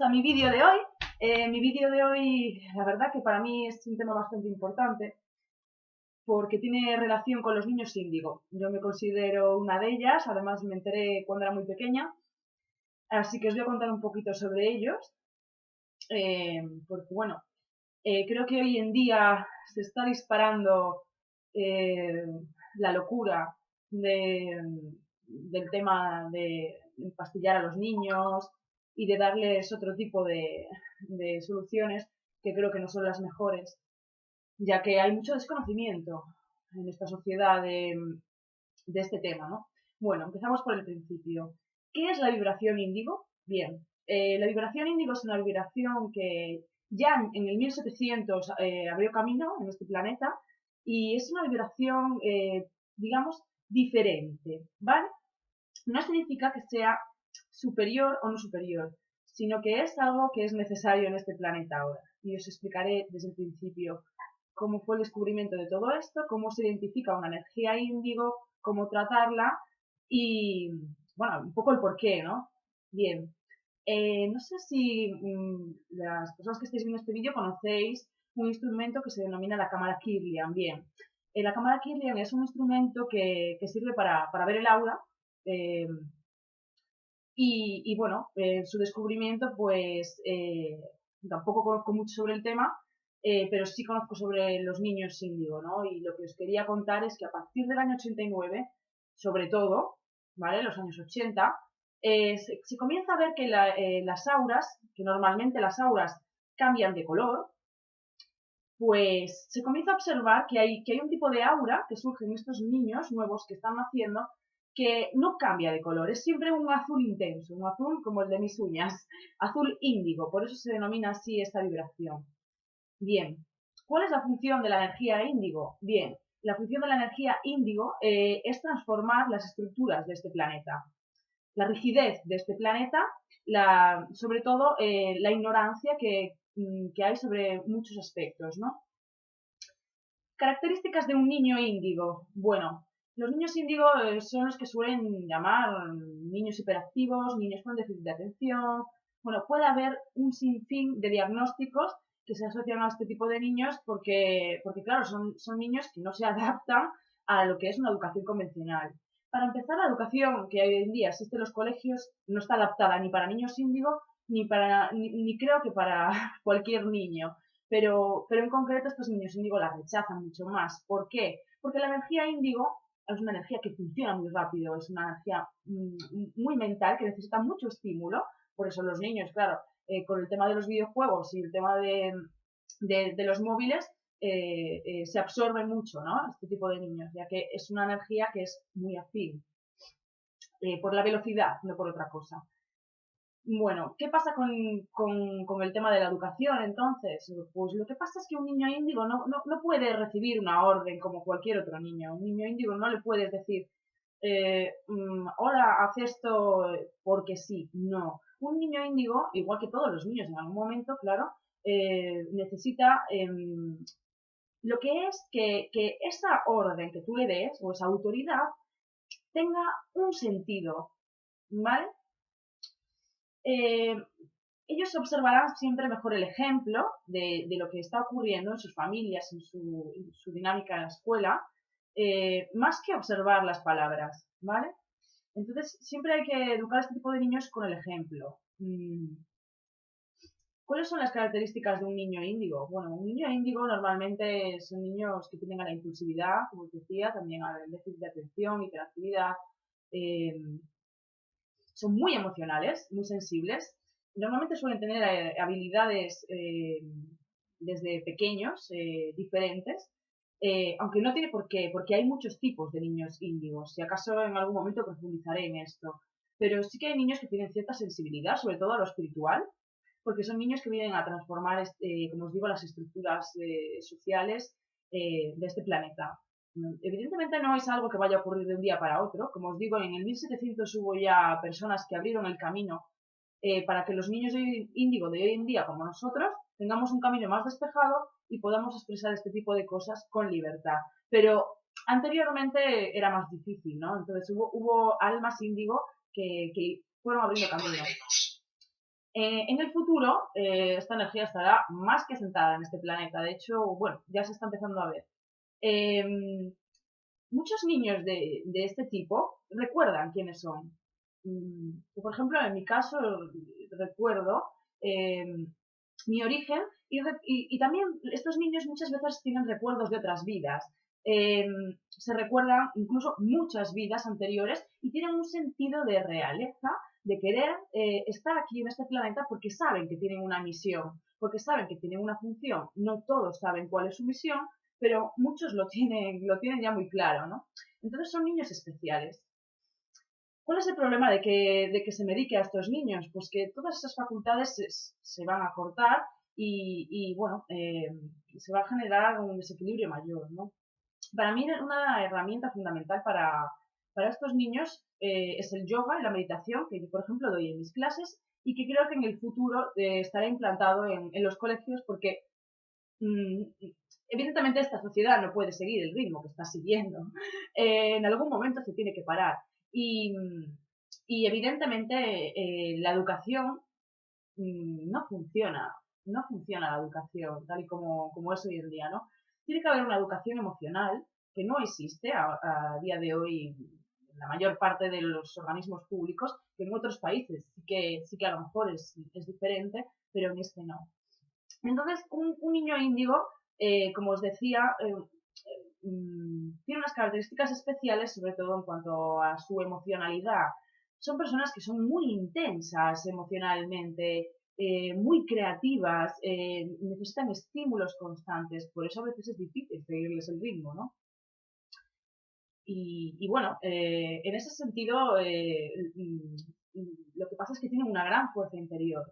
A mi vídeo de hoy. Mi vídeo de hoy, la verdad que para mí es un tema bastante importante porque tiene relación con los niños índigo. Yo me considero una de ellas, además me enteré cuando era muy pequeña, así que os voy a contar un poquito sobre ellos, porque bueno, creo que hoy en día se está disparando eh, la locura del tema de pastillar a los niños y de darles otro tipo de soluciones que creo que no son las mejores, ya que hay mucho desconocimiento en esta sociedad de este tema, ¿no? Bueno, empezamos por el principio. ¿Qué es la vibración índigo? Bien, la vibración índigo es una vibración que ya en el 1700 abrió camino en este planeta y es una vibración, digamos, diferente, ¿vale? No significa que sea superior o no superior, sino que es algo que es necesario en este planeta ahora. Y os explicaré desde el principio cómo fue el descubrimiento de todo esto, cómo se identifica una energía índigo, cómo tratarla y, bueno, un poco el porqué, ¿no? Bien, no sé si las personas que estáis viendo este vídeo conocéis un instrumento que se denomina la cámara Kirlian. Bien, la cámara Kirlian es un instrumento que sirve para ver el aura. eh, bueno, su descubrimiento, pues tampoco conozco mucho sobre el tema, pero sí conozco sobre los niños índigo, ¿no? Y lo que os quería contar es que a partir del año 89, sobre todo, ¿vale? Los años 80, se comienza a ver que las auras, que normalmente las auras cambian de color, pues se comienza a observar que hay un tipo de aura que surge en estos niños nuevos que están naciendo que no cambia de color, es siempre un azul intenso, un azul como el de mis uñas, azul índigo, por eso se denomina así esta vibración. Bien, ¿cuál es la función de la energía índigo? Bien, la función de la energía índigo es transformar las estructuras de este planeta, la rigidez de este planeta, sobre todo la ignorancia que hay sobre muchos aspectos, ¿no? Características de un niño índigo. Bueno, los niños índigo son los que suelen llamar niños hiperactivos, niños con déficit de atención. Bueno, puede haber un sinfín de diagnósticos que se asocian a este tipo de niños porque claro, son niños que no se adaptan a lo que es una educación convencional. Para empezar, la educación que hoy en día existe en los colegios no está adaptada ni para niños índigo ni creo que para cualquier niño. Pero en concreto estos niños índigo la rechazan mucho más. ¿Por qué? Porque la energía índigo es una energía que funciona muy rápido, es una energía muy mental que necesita mucho estímulo. Por eso los niños, claro, con el tema de los videojuegos y el tema de los móviles, se absorben mucho, ¿no? Este tipo de niños, ya que es una energía que es muy afín, por la velocidad, no por otra cosa. Bueno, ¿qué pasa con el tema de la educación entonces? Pues lo que pasa es que un niño índigo no puede recibir una orden como cualquier otro niño. Un niño índigo no le puedes decir, hola, haz esto porque sí. No. Un niño índigo, igual que todos los niños en algún momento, claro, necesita lo que es que esa orden que tú le des o esa autoridad tenga un sentido, ¿vale? eh, Ellos observarán siempre mejor el ejemplo de lo que está ocurriendo en sus familias, en su dinámica en la escuela, más que observar las palabras, ¿vale? Entonces, siempre hay que educar a este tipo de niños con el ejemplo. ¿Cuáles son las características de un niño índigo? Bueno, un niño índigo normalmente son niños que tienen a la impulsividad, como os decía, también al déficit de atención, hiperactividad, eh, son muy emocionales, muy sensibles. Normalmente suelen tener habilidades desde pequeños diferentes, aunque no tiene por qué, porque hay muchos tipos de niños índigos. Si acaso en algún momento profundizaré en esto. Pero sí que hay niños que tienen cierta sensibilidad, sobre todo a lo espiritual, porque son niños que vienen a transformar, como os digo, las estructuras sociales de este planeta. Evidentemente no es algo que vaya a ocurrir de un día para otro. Como os digo, en el 1700 hubo ya personas que abrieron el camino para que los niños índigo de hoy en día, como nosotros, tengamos un camino más despejado y podamos expresar este tipo de cosas con libertad. Pero anteriormente era más difícil, ¿no? Entonces hubo almas índigo que fueron abriendo camino. En el futuro, esta energía estará más que sentada en este planeta. De hecho, bueno, ya se está empezando a ver. Em, Muchos niños de este tipo recuerdan quiénes son. Por ejemplo, en mi caso, recuerdo mi origen y también estos niños muchas veces tienen recuerdos de otras vidas. Eh, Se recuerdan incluso muchas vidas anteriores y tienen un sentido de realeza, de querer estar aquí en este planeta porque saben que tienen una misión, porque saben que tienen una función. No todos saben cuál es su misión, pero muchos lo tienen ya muy claro, ¿no? Entonces son niños especiales. ¿Cuál es el problema de que se medique a estos niños? Pues que todas esas facultades se van a cortar y bueno, se va a generar un desequilibrio mayor, ¿no? Para mí una herramienta fundamental para estos niños es el yoga y la meditación, que yo, por ejemplo, doy en mis clases y que creo que en el futuro estará implantado en los colegios porque mm, evidentemente esta sociedad no puede seguir el ritmo que está siguiendo. En algún momento se tiene que parar. Y evidentemente la educación no funciona. No funciona la educación tal y como es hoy en día, ¿no? Tiene que haber una educación emocional que no existe a día de hoy en la mayor parte de los organismos públicos, que en otros países sí que a lo mejor es diferente, pero en este no. Entonces, un niño índigo, como os decía, tiene unas características especiales, sobre todo en cuanto a su emocionalidad. Son personas que son muy intensas emocionalmente, muy creativas, necesitan estímulos constantes, por eso a veces es difícil seguirles el ritmo, ¿no? Y bueno, en ese sentido, lo que pasa es que tienen una gran fuerza interior.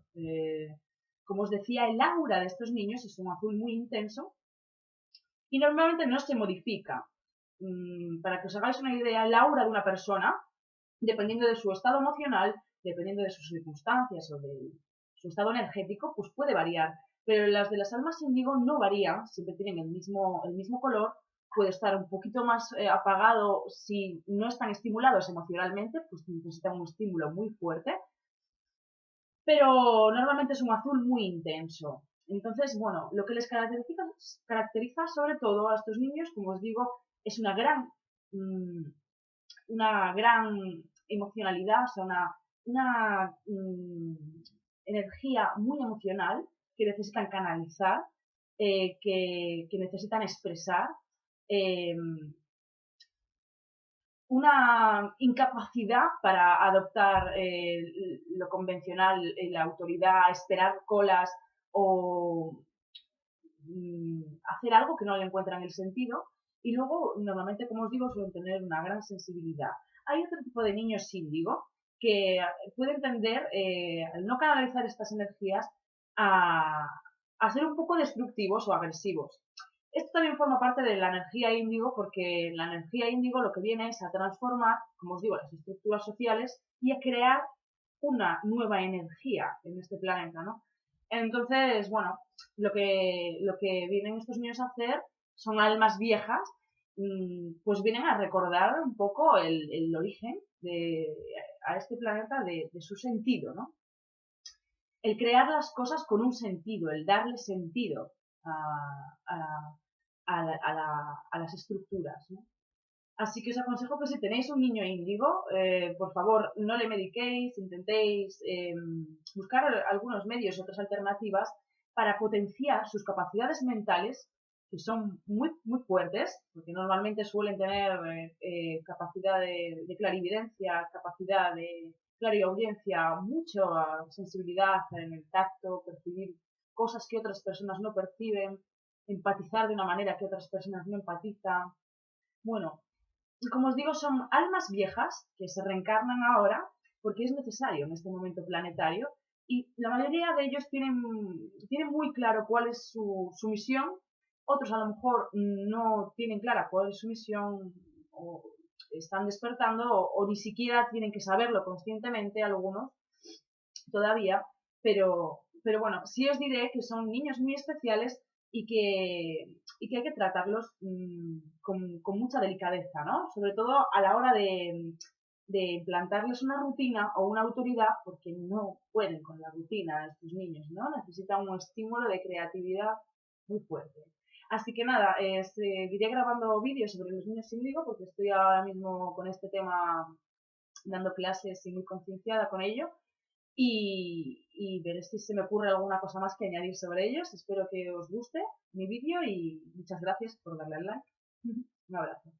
Como os decía, el aura de estos niños es un azul muy intenso y normalmente no se modifica. Para que os hagáis una idea, el aura de una persona, dependiendo de su estado emocional, dependiendo de sus circunstancias o de su estado energético, pues puede variar. Pero las de las almas índigo no varían, siempre tienen el mismo color, puede estar un poquito más apagado si no están estimulados emocionalmente, pues necesitan un estímulo muy fuerte, pero normalmente es un azul muy intenso. Entonces, bueno, lo que les caracteriza sobre todo a estos niños, como os digo, es mm, una gran emocionalidad, o sea, una energía muy emocional que necesitan canalizar, que necesitan expresar, eh, una incapacidad para adoptar lo convencional, la autoridad, esperar colas o hacer algo que no le encuentran el sentido. Y luego, normalmente, como os digo, suelen tener una gran sensibilidad. Hay otro tipo de niños índigo que pueden tender, al no canalizar estas energías, a, a ser un poco destructivos o agresivos. Esto también forma parte de la energía índigo porque la energía índigo lo que viene es a transformar, como os digo, las estructuras sociales y a crear una nueva energía en este planeta, ¿no? Entonces, bueno, lo que vienen estos niños a hacer son almas viejas, pues vienen a recordar un poco el origen a este planeta de su sentido, ¿no? El crear las cosas con un sentido, el darle sentido a, a las estructuras, ¿no? Así que os aconsejo que si tenéis un niño índigo, por favor, no le mediquéis, intentéis buscar algunos medios, otras alternativas para potenciar sus capacidades mentales, que son muy, muy fuertes, porque normalmente suelen tener capacidad de clarividencia, capacidad de clariaudiencia, mucha sensibilidad en el tacto, percibir cosas que otras personas no perciben, empatizar de una manera que otras personas no empatizan. Bueno, y como os digo, son almas viejas que se reencarnan ahora porque es necesario en este momento planetario y la mayoría de ellos tienen muy claro cuál es su misión, otros a lo mejor no tienen clara cuál es su misión o están despertando o ni siquiera tienen que saberlo conscientemente algunos todavía, pero bueno, sí os diré que son niños muy especiales y que hay que tratarlos con mucha delicadeza, ¿no? Sobre todo a la hora de implantarles una rutina o una autoridad porque no pueden con la rutina estos niños, ¿no? Necesitan un estímulo de creatividad muy fuerte. Así que nada, seguiré grabando vídeos sobre los niños indigo porque estoy ahora mismo con este tema dando clases y muy concienciada con ello y veré si se me ocurre alguna cosa más que añadir sobre ellos. Espero que os guste mi vídeo y muchas gracias por darle al like. Un abrazo.